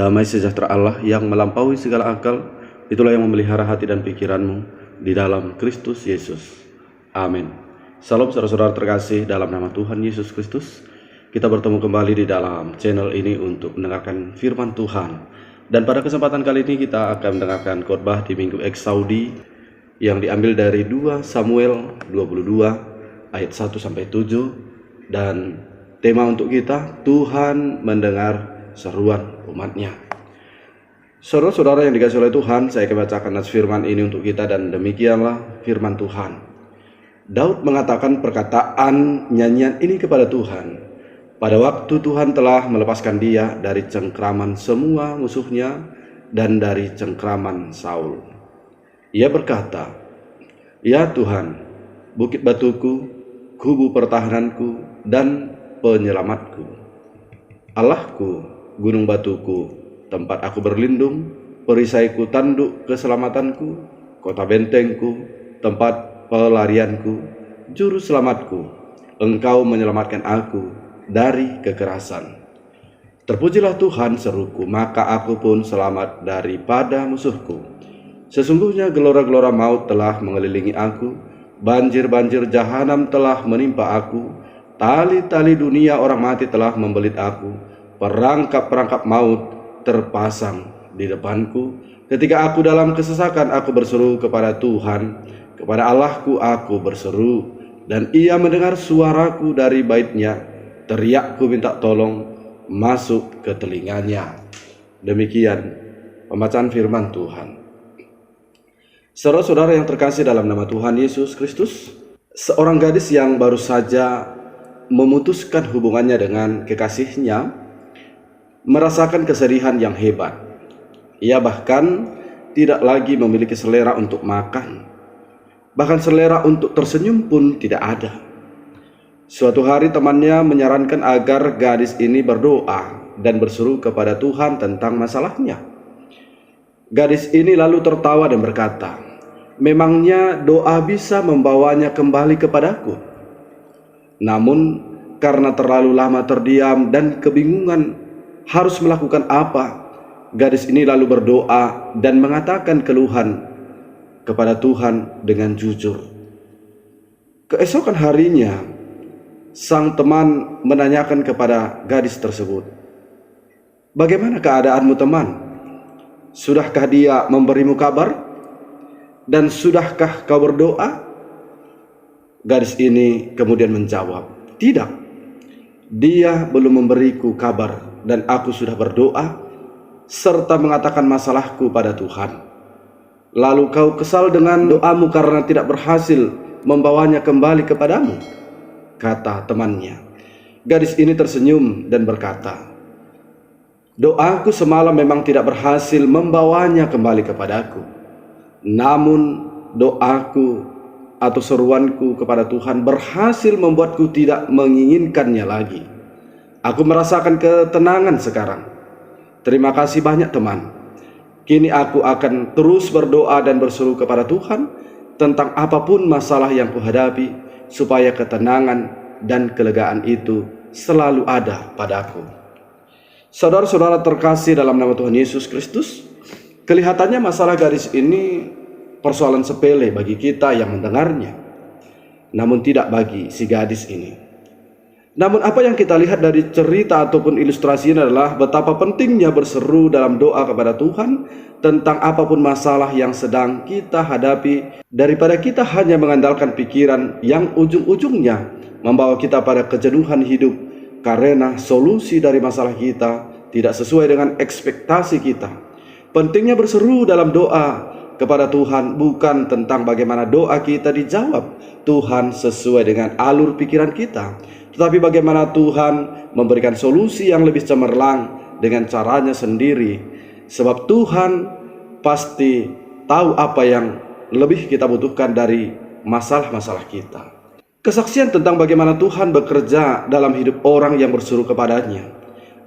Damai sejahtera Allah yang melampaui segala akal, itulah yang memelihara hati dan pikiranmu di dalam Kristus Yesus. Amin. Salam saudara-saudara terkasih dalam nama Tuhan Yesus Kristus. Kita bertemu kembali di dalam channel ini untuk mendengarkan firman Tuhan. Dan pada kesempatan kali ini kita akan mendengarkan khotbah di Minggu Eksaudi yang diambil dari 2 Samuel 22 ayat 1-7. Dan tema untuk kita, Tuhan mendengar seruan umatnya. Saudara-saudara yang dikasihi oleh Tuhan, saya akan bacakan nas firman ini untuk kita, dan demikianlah firman Tuhan. Daud mengatakan perkataan nyanyian ini kepada Tuhan pada waktu Tuhan telah melepaskan dia dari cengkraman semua musuhnya dan dari cengkraman Saul. Ia berkata, "Ya Tuhan, bukit batuku, kubu pertahananku dan penyelamatku, Allahku, gunung batuku, tempat aku berlindung, perisaiku, tanduk keselamatanku, kota bentengku, tempat pelarianku, juru selamatku. Engkau menyelamatkan aku dari kekerasan. Terpujilah Tuhan, seruku, maka aku pun selamat daripada musuhku. Sesungguhnya gelora-gelora maut telah mengelilingi aku, banjir-banjir jahanam telah menimpa aku, tali-tali dunia orang mati telah membelit aku, perangkap-perangkap maut terpasang di depanku. Ketika aku dalam kesesakan, aku berseru kepada Tuhan, kepada Allahku aku berseru, dan Ia mendengar suaraku dari baitnya. Teriakku minta tolong masuk ke telinganya." Demikian pembacaan firman Tuhan. Saudara-saudara yang terkasih dalam nama Tuhan Yesus Kristus, seorang gadis yang baru saja memutuskan hubungannya dengan kekasihnya merasakan kesedihan yang hebat. Ia bahkan tidak lagi memiliki selera untuk makan. Bahkan selera untuk tersenyum pun tidak ada. Suatu hari temannya menyarankan agar gadis ini berdoa dan berseru kepada Tuhan tentang masalahnya. Gadis ini lalu tertawa dan berkata, "Memangnya doa bisa membawanya kembali kepadaku?" Namun karena terlalu lama terdiam dan kebingungan harus melakukan apa, gadis ini lalu berdoa dan mengatakan keluhan kepada Tuhan dengan jujur. Keesokan harinya, sang teman menanyakan kepada gadis tersebut, "Bagaimana keadaanmu, teman? Sudahkah dia memberimu kabar? Dan sudahkah kau berdoa?" Gadis ini kemudian menjawab, "Tidak, dia belum memberiku kabar, dan aku sudah berdoa serta mengatakan masalahku pada Tuhan. Lalu kau kesal dengan doamu karena tidak berhasil membawanya kembali kepadamu?" kata temannya. Gadis ini tersenyum dan berkata, "Doaku semalam memang tidak berhasil membawanya kembali kepadaku. Namun doaku atau seruanku kepada Tuhan berhasil membuatku tidak menginginkannya lagi. Aku merasakan ketenangan sekarang. Terima kasih banyak, teman. Kini aku akan terus berdoa dan berseru kepada Tuhan tentang apapun masalah yang kuhadapi, supaya ketenangan dan kelegaan itu selalu ada padaku." Saudara-saudara terkasih dalam nama Tuhan Yesus Kristus, kelihatannya masalah gadis ini persoalan sepele bagi kita yang mendengarnya, namun tidak bagi si gadis ini. Namun apa yang kita lihat dari cerita ataupun ilustrasi ini adalah betapa pentingnya berseru dalam doa kepada Tuhan tentang apapun masalah yang sedang kita hadapi, daripada kita hanya mengandalkan pikiran yang ujung-ujungnya membawa kita pada kejenuhan hidup karena solusi dari masalah kita tidak sesuai dengan ekspektasi kita. Pentingnya berseru dalam doa kepada Tuhan bukan tentang bagaimana doa kita dijawab Tuhan sesuai dengan alur pikiran kita, tetapi bagaimana Tuhan memberikan solusi yang lebih cemerlang dengan caranya sendiri. Sebab Tuhan pasti tahu apa yang lebih kita butuhkan dari masalah-masalah kita. Kesaksian tentang bagaimana Tuhan bekerja dalam hidup orang yang berseru kepadanya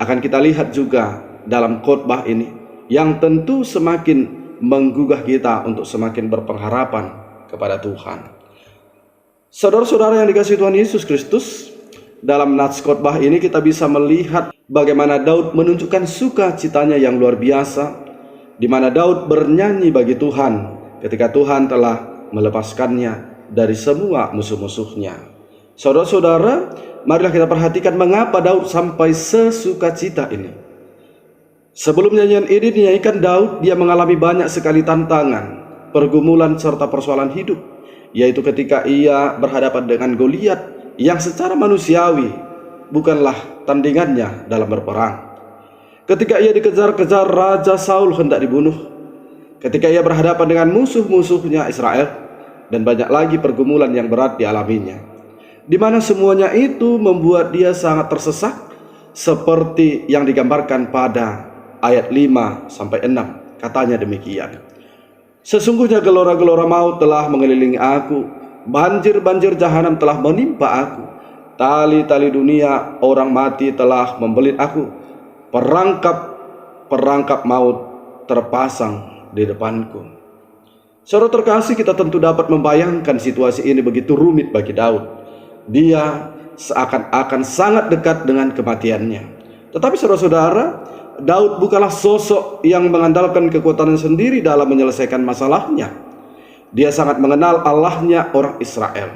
akan kita lihat juga dalam khotbah ini, yang tentu semakin menggugah kita untuk semakin berpengharapan kepada Tuhan. Saudara-saudara yang dikasihi Tuhan Yesus Kristus, dalam nats khotbah ini kita bisa melihat bagaimana Daud menunjukkan sukacitanya yang luar biasa, di mana Daud bernyanyi bagi Tuhan ketika Tuhan telah melepaskannya dari semua musuh-musuhnya. Saudara-saudara, marilah kita perhatikan mengapa Daud sampai sesukacita ini. Sebelum nyanyian ini dinyanyikan Daud, dia mengalami banyak sekali tantangan, pergumulan serta persoalan hidup, yaitu ketika ia berhadapan dengan Goliat yang secara manusiawi bukanlah tandingannya dalam berperang. Ketika ia dikejar-kejar Raja Saul hendak dibunuh, ketika ia berhadapan dengan musuh-musuhnya Israel, dan banyak lagi pergumulan yang berat dialaminya, di mana semuanya itu membuat dia sangat tersesak, seperti yang digambarkan pada ayat 5-6. Katanya demikian: sesungguhnya gelora-gelora maut telah mengelilingi aku, banjir-banjir jahanam telah menimpa aku, tali-tali dunia orang mati telah membelit aku, perangkap maut terpasang di depanku. Saudara terkasih, kita tentu dapat membayangkan situasi ini begitu rumit bagi Daud. Dia seakan-akan sangat dekat dengan kematiannya. Tetapi saudara-saudara, Daud bukanlah sosok yang mengandalkan kekuatannya sendiri dalam menyelesaikan masalahnya. Dia sangat mengenal Allahnya orang Israel.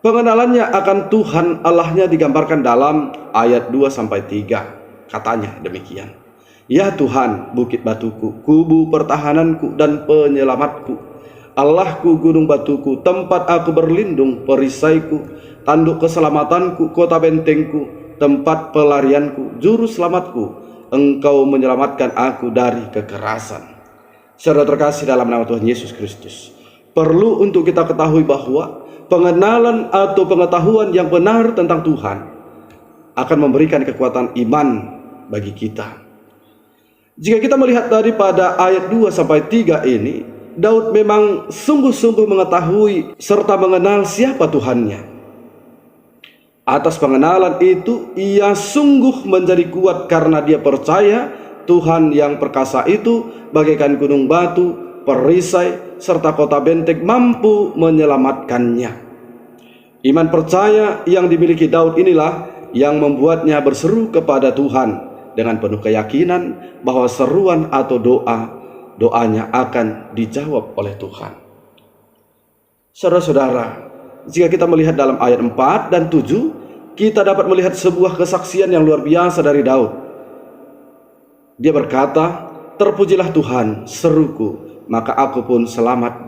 Pengenalannya akan Tuhan Allahnya digambarkan dalam ayat 2-3. Katanya demikian: ya Tuhan, bukit batuku, kubu pertahananku dan penyelamatku, Allahku, gunung batuku, tempat aku berlindung, perisaiku, tanduk keselamatanku, kota bentengku, tempat pelarianku, juru selamatku, Engkau menyelamatkan aku dari kekerasan. Saudara terkasih dalam nama Tuhan Yesus Kristus, perlu untuk kita ketahui bahwa pengenalan atau pengetahuan yang benar tentang Tuhan akan memberikan kekuatan iman bagi kita. Jika kita melihat daripada ayat 2-3 ini, Daud memang sungguh-sungguh mengetahui serta mengenal siapa Tuhannya. Atas pengenalan itu, ia sungguh menjadi kuat karena dia percaya Tuhan yang perkasa itu bagaikan gunung batu, perisai, serta kota benteng mampu menyelamatkannya. Iman percaya yang dimiliki Daud inilah yang membuatnya berseru kepada Tuhan dengan penuh keyakinan bahwa seruan atau doanya akan dijawab oleh Tuhan. Saudara-saudara, jika kita melihat dalam ayat 4 dan 7, kita dapat melihat sebuah kesaksian yang luar biasa dari Daud. Dia berkata, terpujilah Tuhan, seruku, maka aku pun selamat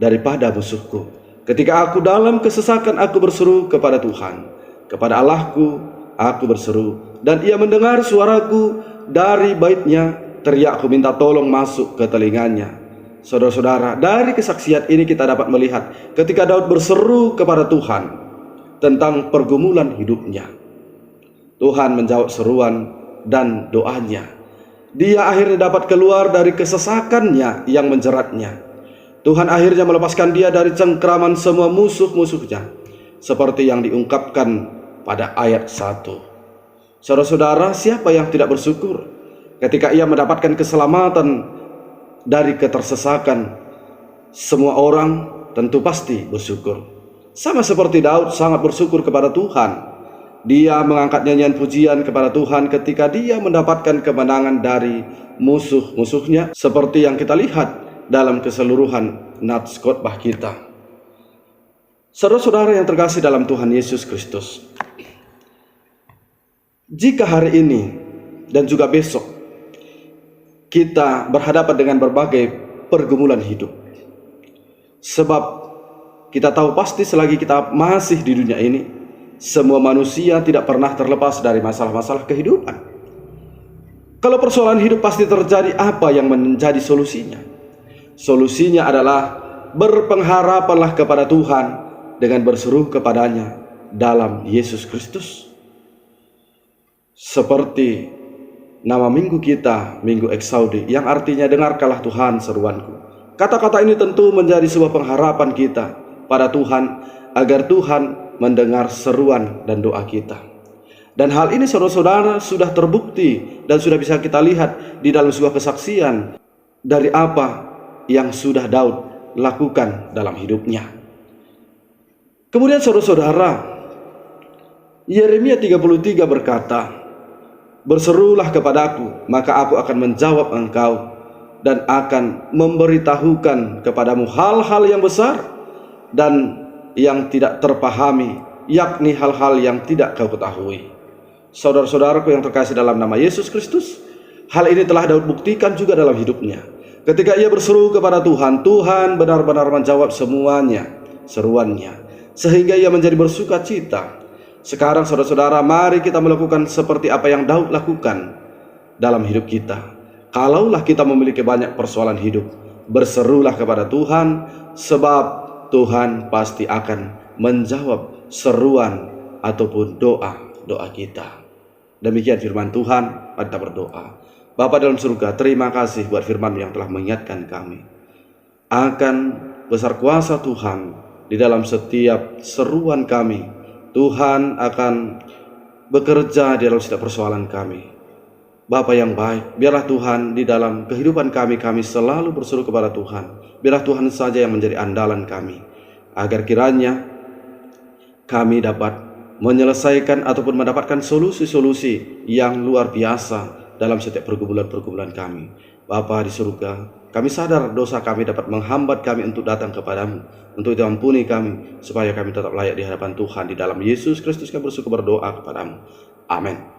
daripada musuhku. Ketika aku dalam kesesakan, aku berseru kepada Tuhan, kepada Allahku aku berseru, dan ia mendengar suaraku dari baitnya, teriakku minta tolong masuk ke telinganya. Saudara-saudara, dari kesaksian ini kita dapat melihat ketika Daud berseru kepada Tuhan tentang pergumulan hidupnya, Tuhan menjawab seruan dan doanya. Dia akhirnya dapat keluar dari kesesakannya yang menjeratnya. Tuhan akhirnya melepaskan dia dari cengkraman semua musuh-musuhnya, seperti yang diungkapkan pada ayat 1. Saudara-saudara, siapa yang tidak bersyukur ketika ia mendapatkan keselamatan dari ketersesakan? Semua orang tentu pasti bersyukur. Sama seperti Daud sangat bersyukur kepada Tuhan. Dia mengangkat nyanyian pujian kepada Tuhan ketika dia mendapatkan kemenangan dari musuh-musuhnya, seperti yang kita lihat dalam keseluruhan nats khotbah kita. Saudara-saudara yang terkasih dalam Tuhan Yesus Kristus, jika hari ini dan juga besok kita berhadapan dengan berbagai pergumulan hidup, sebab kita tahu pasti selagi kita masih di dunia ini, semua manusia tidak pernah terlepas dari masalah-masalah kehidupan. Kalau persoalan hidup pasti terjadi, apa yang menjadi solusinya? Solusinya adalah berpengharapanlah kepada Tuhan dengan berseru kepadanya dalam Yesus Kristus. Seperti nama minggu kita, Minggu Eksaudi, yang artinya dengarkanlah Tuhan seruanku. Kata-kata ini tentu menjadi sebuah pengharapan kita pada Tuhan, agar Tuhan mendengar seruan dan doa kita. Dan hal ini saudara-saudara sudah terbukti dan sudah bisa kita lihat di dalam sebuah kesaksian dari apa yang sudah Daud lakukan dalam hidupnya. Kemudian saudara-saudara, Yeremia 33 berkata, Berserulah kepadaku, maka aku akan menjawab engkau dan akan memberitahukan kepadamu hal-hal yang besar dan yang tidak terpahami, yakni hal-hal yang tidak kau ketahui. Saudara-saudaraku yang terkasih dalam nama Yesus Kristus, hal ini telah Daud buktikan juga dalam hidupnya. Ketika ia berseru kepada Tuhan, Tuhan benar-benar menjawab semuanya, seruannya, sehingga ia menjadi bersuka cita. Sekarang saudara-saudara, mari kita melakukan seperti apa yang Daud lakukan dalam hidup kita. Kalaulah kita memiliki banyak persoalan hidup, berserulah kepada Tuhan, sebab Tuhan pasti akan menjawab seruan ataupun doa kita. Demikian firman Tuhan, mari kita berdoa. Bapa dalam surga, terima kasih buat firman yang telah mengingatkan kami akan besar kuasa Tuhan di dalam setiap seruan kami. Tuhan akan bekerja di dalam setiap persoalan kami. Bapa yang baik, biarlah Tuhan di dalam kehidupan kami selalu berseru kepada Tuhan. Biarlah Tuhan saja yang menjadi andalan kami, agar kiranya kami dapat menyelesaikan ataupun mendapatkan solusi-solusi yang luar biasa dalam setiap pergumulan-pergumulan kami. Bapa di surga, kami sadar dosa kami dapat menghambat kami untuk datang kepadamu, untuk diampuni kami, supaya kami tetap layak di hadapan Tuhan. Di dalam Yesus Kristus kami bersyukur berdoa kepadamu. Amin.